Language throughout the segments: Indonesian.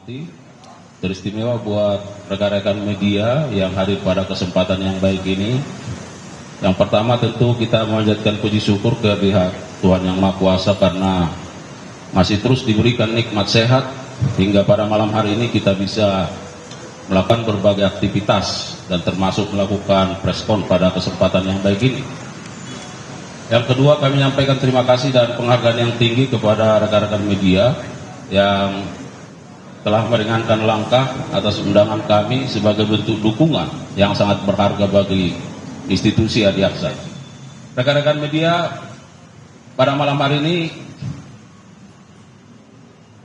hormati, teristimewa buat rekan-rekan media yang hadir pada kesempatan yang baik ini. Yang pertama tentu kita memanjatkan puji syukur kehadirat Tuhan Yang Maha Kuasa karena masih terus diberikan nikmat sehat hingga pada malam hari ini kita bisa melakukan berbagai aktivitas dan termasuk melakukan preskon pada kesempatan yang baik ini. Yang kedua, kami menyampaikan terima kasih dan penghargaan yang tinggi kepada rekan-rekan media yang telah meringankan langkah atas undangan kami sebagai bentuk dukungan yang sangat berharga bagi institusi Adiaksa. Rekan-rekan media, pada malam hari ini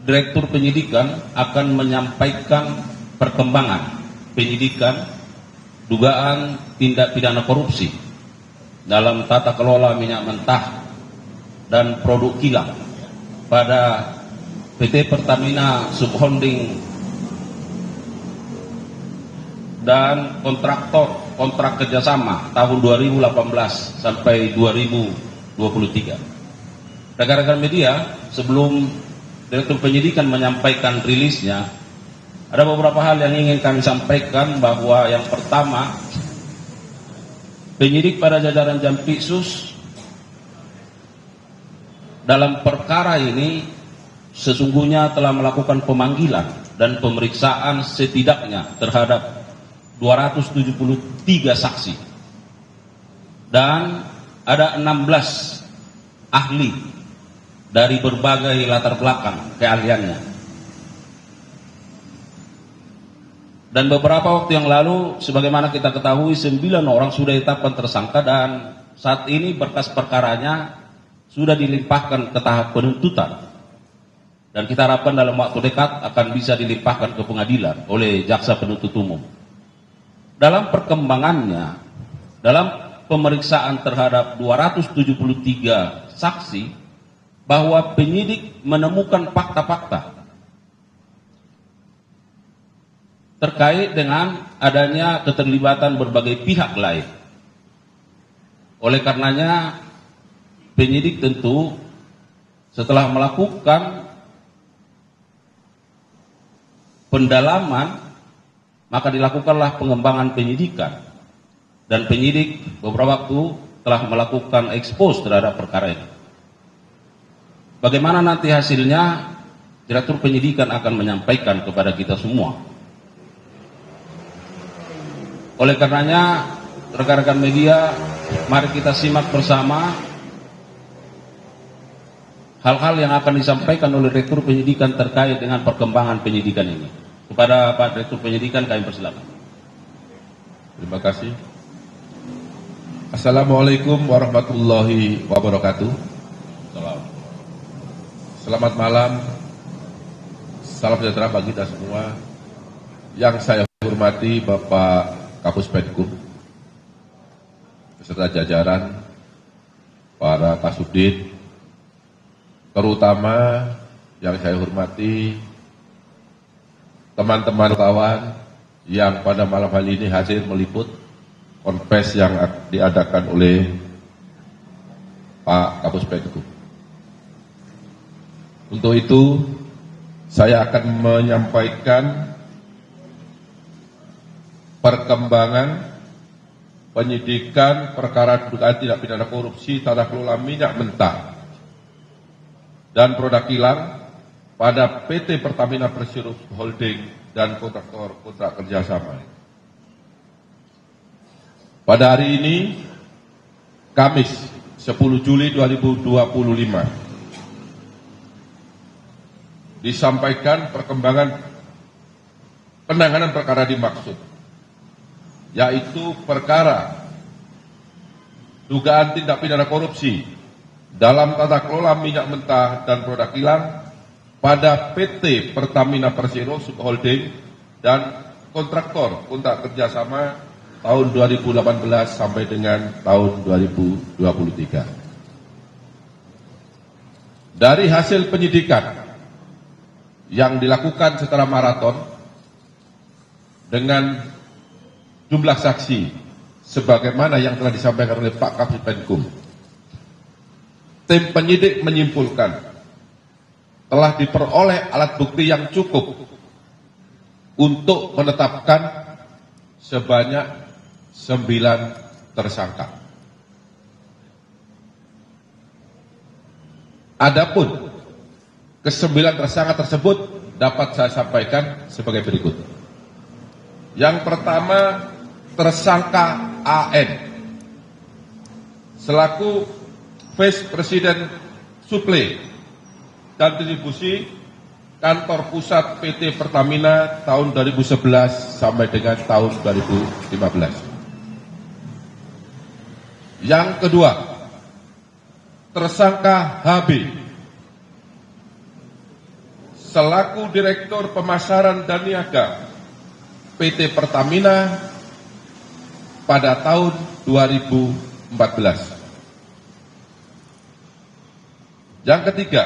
Direktur Penyidikan akan menyampaikan perkembangan penyidikan dugaan tindak pidana korupsi dalam tata kelola minyak mentah dan produk kilang pada PT Pertamina Subholding dan kontrak kerjasama tahun 2018 sampai 2023. Rekan-rekan media, sebelum Direktur Penyidikan menyampaikan rilisnya, ada beberapa hal yang ingin kami sampaikan, bahwa yang pertama, penyidik pada jajaran Jampitsus dalam perkara ini sesungguhnya telah melakukan pemanggilan dan pemeriksaan setidaknya terhadap 273 saksi dan ada 16 ahli dari berbagai latar belakang keahliannya. Dan beberapa waktu yang lalu, sebagaimana kita ketahui, 9 orang sudah ditetapkan tersangka dan saat ini berkas perkaranya sudah dilimpahkan ke tahap penuntutan. Dan kita harapkan dalam waktu dekat akan bisa dilimpahkan ke pengadilan oleh jaksa penuntut umum. Dalam perkembangannya, dalam pemeriksaan terhadap 273 saksi, bahwa penyidik menemukan fakta-fakta terkait dengan adanya keterlibatan berbagai pihak lain. Oleh karenanya, penyidik tentu setelah melakukan pendalaman, maka dilakukanlah pengembangan penyidikan. Dan penyidik beberapa waktu telah melakukan ekspos terhadap perkara ini. Bagaimana nanti hasilnya, Direktur Penyidikan akan menyampaikan kepada kita semua. Oleh karenanya, rekan-rekan media, mari kita simak bersama hal-hal yang akan disampaikan oleh Direktur Penyidikan terkait dengan perkembangan penyidikan ini. Kepada Pak Direktur Penyidikan kami persilakan. Terima kasih. Assalamualaikum warahmatullahi wabarakatuh. Selamat malam. Salam sejahtera bagi kita semua. Yang saya hormati Bapak Kapus Penkum beserta jajaran, para Kasubdit, terutama yang saya hormati teman-teman wartawan yang pada malam hari ini hadir meliput konfes yang diadakan oleh Pak Kapus Penkum. Untuk itu saya akan menyampaikan perkembangan penyidikan perkara dugaan tindak pidana korupsi tata kelola minyak mentah dan produk kilang pada PT Pertamina Persero Holding dan kontraktor kontrak kerjasama. Pada hari ini, Kamis 10 Juli 2025, disampaikan perkembangan penanganan perkara dimaksud, yaitu perkara dugaan tindak pidana korupsi dalam tata kelola minyak mentah dan produk kilang pada PT Pertamina Persero Subholding dan kontraktor kontrak kerjasama tahun 2018 sampai dengan tahun 2023. Dari hasil penyidikan yang dilakukan secara maraton dengan jumlah saksi sebagaimana yang telah disampaikan oleh Pak Kapus Penkum, tim penyidik menyimpulkan telah diperoleh alat bukti yang cukup untuk menetapkan sebanyak 9 tersangka. Adapun ke-9 tersangka tersebut dapat saya sampaikan sebagai berikut. Yang pertama, tersangka AN selaku Vice President Suplai dan Distribusi Kantor Pusat PT Pertamina tahun 2011 sampai dengan tahun 2015. Yang kedua, tersangka HB selaku Direktur Pemasaran dan Niaga PT Pertamina pada tahun 2014. Yang ketiga,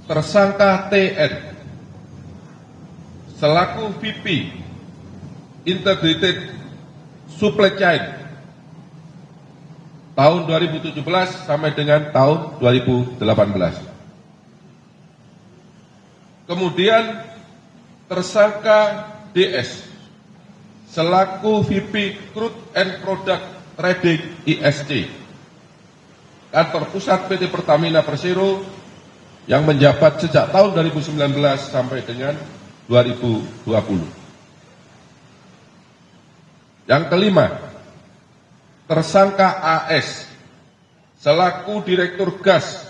tersangka TN selaku VP Integrated Supply Chain tahun 2017 sampai dengan tahun 2018. Kemudian tersangka DS selaku VP Crude and Product Trading ISC Kantor Pusat PT Pertamina Persero yang menjabat sejak tahun 2019 sampai dengan 2020. Yang kelima, tersangka AS selaku Direktur Gas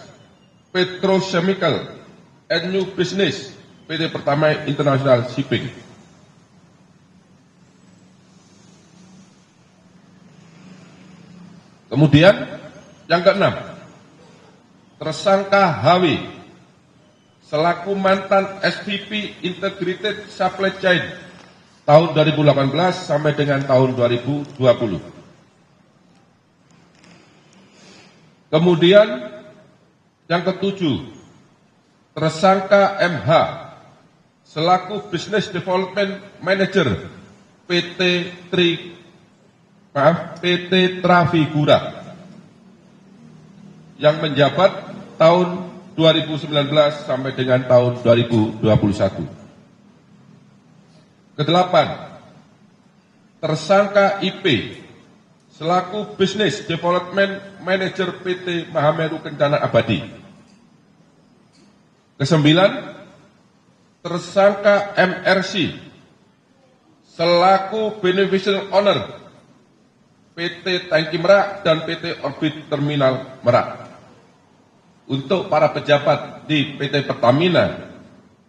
Petrochemical and New Business PT Pertamina International Shipping. Kemudian yang keenam, tersangka HW selaku mantan SVP Integrated Supply Chain tahun 2018 sampai dengan tahun 2020. Kemudian yang ketujuh, tersangka MH selaku Business Development Manager PT Trafigura yang menjabat tahun 2019 sampai dengan tahun 2021. Kedelapan, tersangka IP selaku Business Development Manager PT Mahameru Kencana Abadi. Kesembilan, tersangka MRC selaku Beneficial Owner PT Tangki Merak dan PT Orbit Terminal Merak. Untuk para pejabat di PT Pertamina,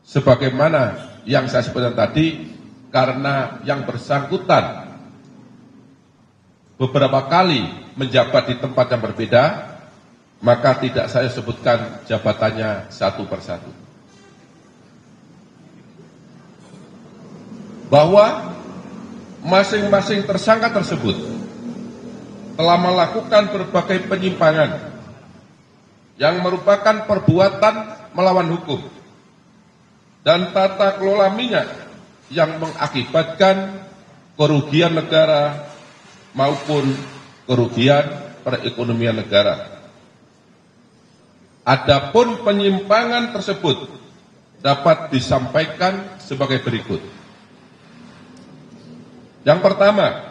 sebagaimana yang saya sebutkan tadi, karena yang bersangkutan beberapa kali menjabat di tempat yang berbeda, maka tidak saya sebutkan jabatannya satu persatu. Bahwa masing-masing tersangka tersebut telah melakukan berbagai penyimpangan yang merupakan perbuatan melawan hukum dan tata kelola minyak yang mengakibatkan kerugian negara maupun kerugian perekonomian negara. Adapun penyimpangan tersebut dapat disampaikan sebagai berikut. Yang pertama,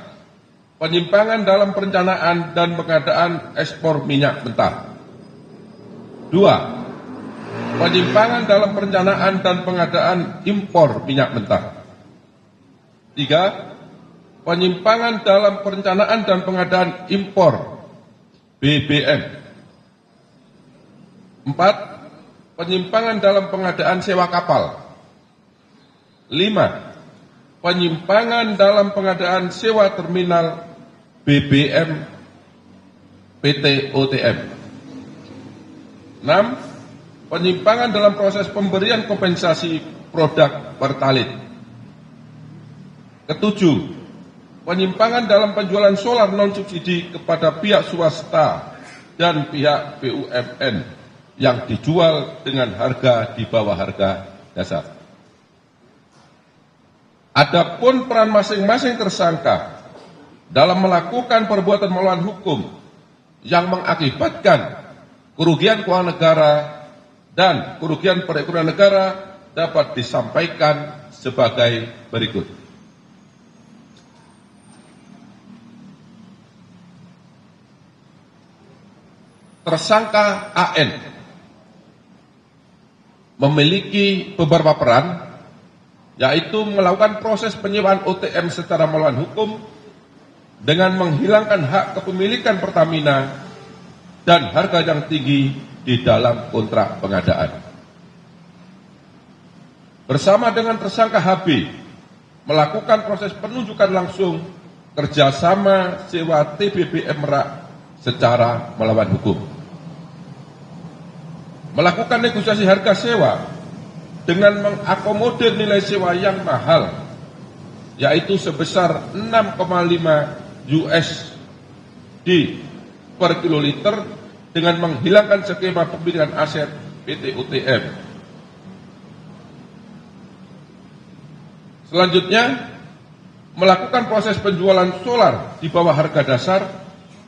penyimpangan dalam perencanaan dan pengadaan ekspor minyak mentah. 2. Penyimpangan dalam perencanaan dan pengadaan impor minyak mentah. 3. Penyimpangan dalam perencanaan dan pengadaan impor BBM. 4. Penyimpangan dalam pengadaan sewa kapal. 5. Penyimpangan dalam pengadaan sewa terminal BBM PT OTM. 6. Penyimpangan dalam proses pemberian kompensasi produk pertalit. Ketujuh, penyimpangan dalam penjualan solar non-subsidi kepada pihak swasta dan pihak BUMN yang dijual dengan harga di bawah harga dasar. Adapun peran masing-masing tersangka dalam melakukan perbuatan melawan hukum yang mengakibatkan kerugian keuangan negara dan kerugian perekonomian negara dapat disampaikan sebagai berikut. Tersangka AN memiliki beberapa peran, yaitu melakukan proses penyewaan OTM secara melawan hukum dengan menghilangkan hak kepemilikan Pertamina dan harga yang tinggi di dalam kontrak pengadaan. Bersama dengan tersangka HB melakukan proses penunjukan langsung kerjasama sewa TBB Merak secara melawan hukum. Melakukan negosiasi harga sewa dengan mengakomodir nilai sewa yang mahal, yaitu sebesar 6,5 USD per kiloliter dengan menghilangkan skema pemilikan aset PT UTM. Selanjutnya, melakukan proses penjualan solar di bawah harga dasar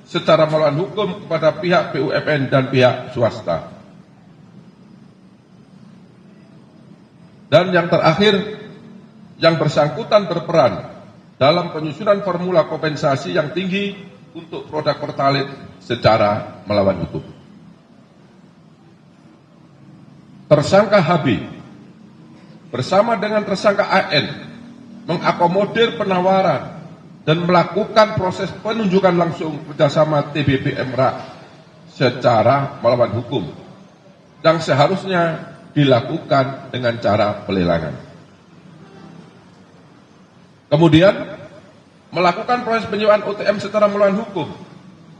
secara melawan hukum kepada pihak BUMN dan pihak swasta. Dan yang terakhir, yang bersangkutan berperan dalam penyusunan formula kompensasi yang tinggi untuk produk Pertalite secara melawan hukum. Tersangka HB bersama dengan tersangka AN mengakomodir penawaran dan melakukan proses penunjukan langsung kerjasama TBB Merak secara melawan hukum yang seharusnya dilakukan dengan cara pelelangan. Kemudian melakukan proses penyewaan OTM secara melawan hukum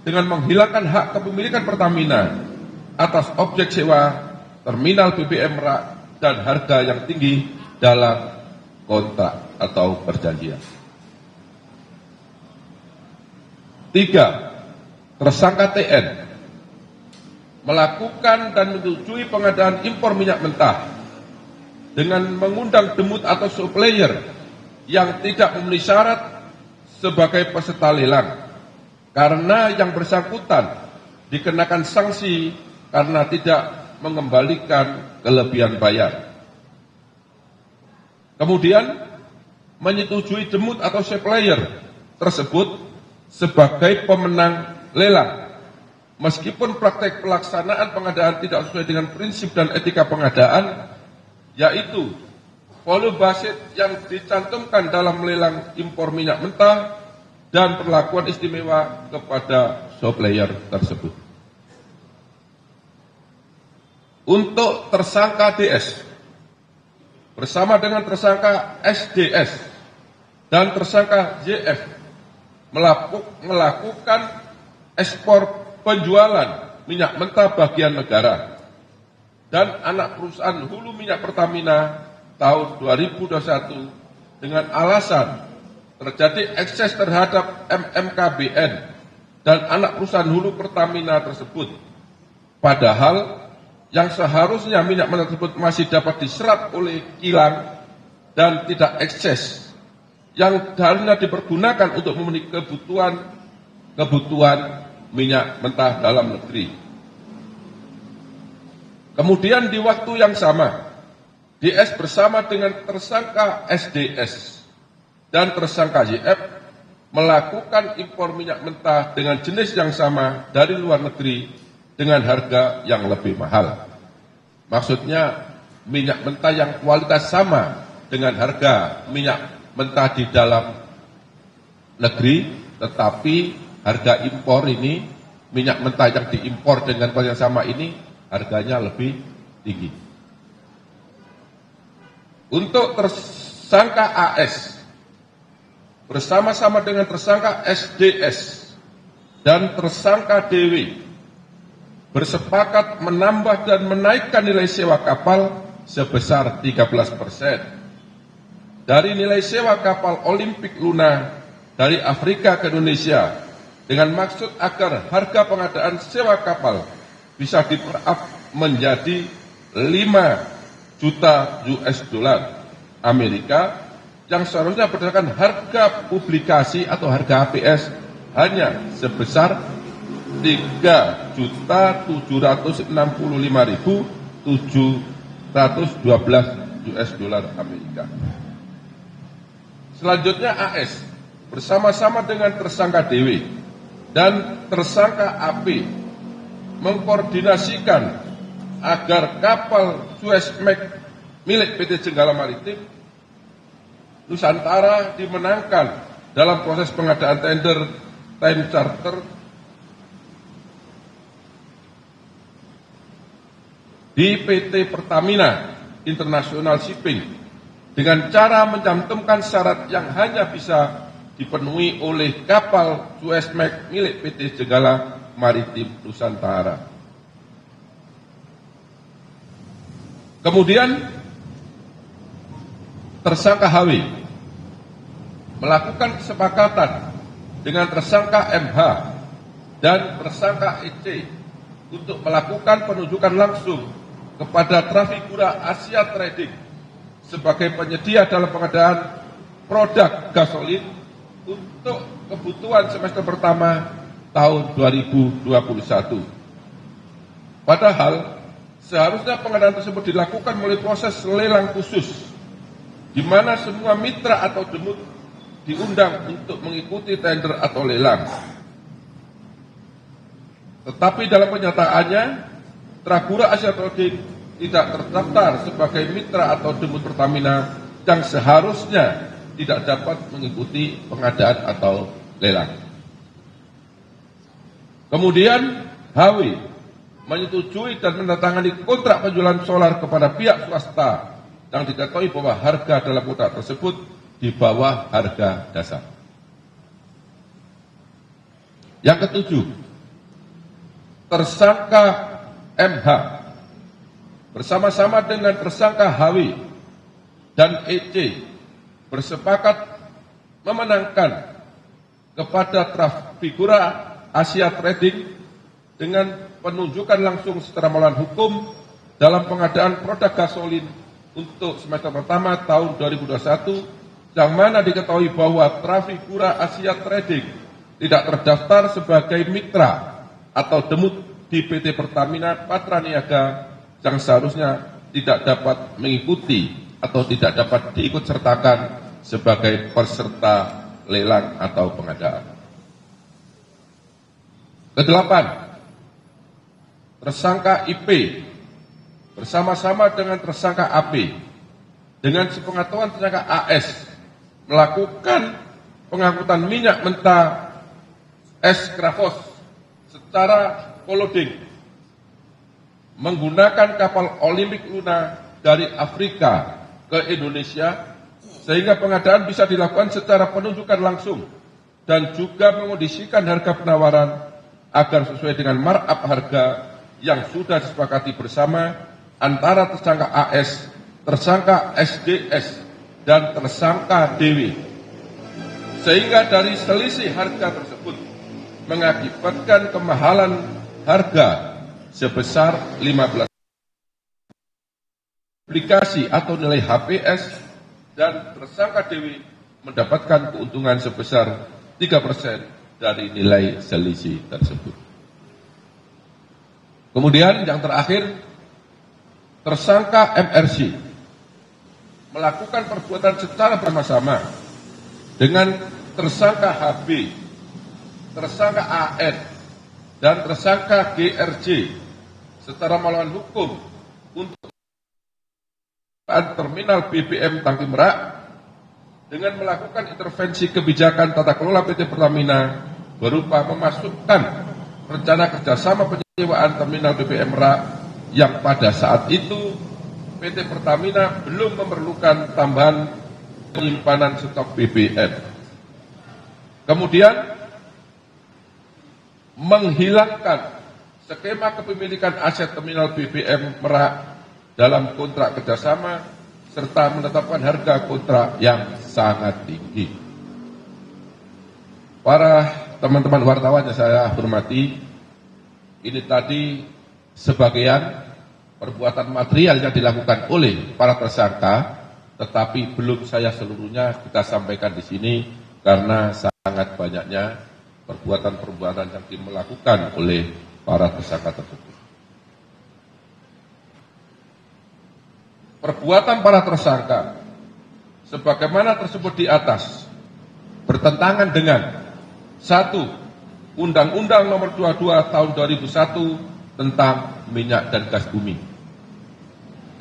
dengan menghilangkan hak kepemilikan Pertamina atas objek sewa terminal BBM Merak dan harga yang tinggi dalam kontrak atau perjanjian. 3. Tersangka TN melakukan dan menyetujui pengadaan impor minyak mentah dengan mengundang demut atau supplier yang tidak memenuhi syarat sebagai peserta lelang, karena yang bersangkutan dikenakan sanksi karena tidak mengembalikan kelebihan bayar. Kemudian menyetujui demut atau supplier tersebut sebagai pemenang lelang, meskipun praktek pelaksanaan pengadaan tidak sesuai dengan prinsip dan etika pengadaan, yaitu volume basit yang dicantumkan dalam lelang impor minyak mentah dan perlakuan istimewa kepada supplier tersebut. Untuk tersangka DS bersama dengan tersangka SDS dan tersangka JF melakukan ekspor penjualan minyak mentah bagian negara dan anak perusahaan hulu minyak Pertamina tahun 2021 dengan alasan terjadi ekses terhadap MMKBN dan anak perusahaan hulu Pertamina tersebut, padahal yang seharusnya minyak mentah tersebut masih dapat diserap oleh kilang dan tidak ekses, yang harusnya dipergunakan untuk memenuhi kebutuhan minyak mentah dalam negeri. Kemudian di waktu yang sama, DS bersama dengan tersangka SDS dan tersangka YF melakukan impor minyak mentah dengan jenis yang sama dari luar negeri dengan harga yang lebih mahal. Maksudnya minyak mentah yang kualitas sama dengan harga minyak mentah di dalam negeri, tetapi harga impor ini, minyak mentah yang diimpor dengan kualitas yang sama ini harganya lebih tinggi. Untuk tersangka AS bersama-sama dengan tersangka SDS dan tersangka DW bersepakat menambah dan menaikkan nilai sewa kapal sebesar 13% dari nilai sewa kapal Olimpik Luna dari Afrika ke Indonesia, dengan maksud agar harga pengadaan sewa kapal bisa di-up menjadi 5 juta US dollar Amerika, yang seharusnya berdasarkan harga publikasi atau harga HPS hanya sebesar 3.765.712 US dollar Amerika. Selanjutnya AS bersama-sama dengan tersangka DW dan tersangka AP mengkoordinasikan agar kapal Suezmax milik PT Jenggala Maritim Nusantara dimenangkan dalam proses pengadaan tender time charter di PT Pertamina International Shipping dengan cara mencantumkan syarat yang hanya bisa dipenuhi oleh kapal Suezmax milik PT Jenggala Maritim Nusantara. Kemudian tersangka HW melakukan kesepakatan dengan tersangka MH dan tersangka EC untuk melakukan penunjukan langsung kepada Trafigura Asia Trading sebagai penyedia dalam pengadaan produk gasolin untuk kebutuhan semester pertama tahun 2021. Padahal seharusnya pengadaan tersebut dilakukan melalui proses lelang khusus, di mana semua mitra atau demut diundang untuk mengikuti tender atau lelang. Tetapi dalam kenyataannya, Trafigura Asia Trading tidak terdaftar sebagai mitra atau demut Pertamina yang seharusnya tidak dapat mengikuti pengadaan atau lelang. Kemudian HW menyetujui dan menandatangani kontrak penjualan solar kepada pihak swasta yang diketahui bahwa harga dalam kontrak tersebut di bawah harga dasar. Yang ketujuh, tersangka MH bersama-sama dengan tersangka HW dan EC bersepakat memenangkan kepada Trafigura Asia Trading dengan penunjukan langsung secara melawan hukum dalam pengadaan produk gasolin untuk semester pertama tahun 2021, yang mana diketahui bahwa Trafigura Asia Trading tidak terdaftar sebagai mitra atau demut di PT Pertamina Patraniaga yang seharusnya tidak dapat mengikuti atau tidak dapat diikut sertakan sebagai peserta lelang atau pengadaan. Kedelapan, tersangka IP bersama-sama dengan tersangka AP dengan sepengetahuan tersangka AS melakukan pengangkutan minyak mentah S-Krafos secara koloding menggunakan kapal Olympic Luna dari Afrika ke Indonesia, sehingga pengadaan bisa dilakukan secara penunjukan langsung dan juga mengondisikan harga penawaran agar sesuai dengan markup harga yang sudah disepakati bersama antara tersangka AS, tersangka SDS, dan tersangka DW. Sehingga dari selisih harga tersebut mengakibatkan kemahalan harga sebesar 15 aplikasi atau nilai HPS, dan tersangka DW mendapatkan keuntungan sebesar 3% dari nilai selisih tersebut. Kemudian yang terakhir, tersangka MRC melakukan perbuatan secara bersama-sama dengan tersangka HB, tersangka AN, dan tersangka GRJ secara melawan hukum untuk terminal BBM Tangki Merak dengan melakukan intervensi kebijakan tata kelola PT Pertamina berupa memasukkan rencana kerjasama penyewaan terminal BBM Merak yang pada saat itu PT Pertamina belum memerlukan tambahan penyimpanan stok BBM. Kemudian menghilangkan skema kepemilikan aset terminal BBM Merak dalam kontrak kerjasama serta menetapkan harga kontrak yang sangat tinggi. Para teman-teman wartawan yang saya hormati, ini tadi sebagian perbuatan material yang dilakukan oleh para tersangka, tetapi belum saya seluruhnya kita sampaikan di sini karena sangat banyaknya perbuatan-perbuatan yang dilakukan oleh para tersangka tersebut. perbuatan para tersangka sebagaimana tersebut di atas bertentangan dengan 1. Undang-Undang Nomor 22 Tahun 2001 tentang minyak dan gas bumi.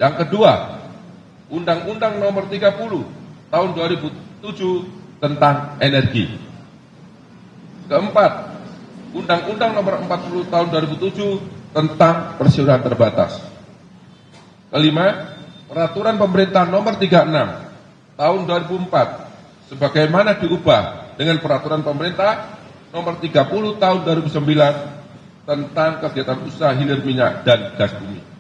Yang kedua, Undang-Undang Nomor 30 Tahun 2007 tentang energi. Keempat, Undang-Undang Nomor 40 Tahun 2007 tentang persiaran terbatas. Kelima, Peraturan Pemerintah Nomor 36 Tahun 2004 sebagaimana diubah dengan Peraturan Pemerintah Nomor 30 Tahun 2009 tentang kegiatan usaha hilir minyak dan gas bumi.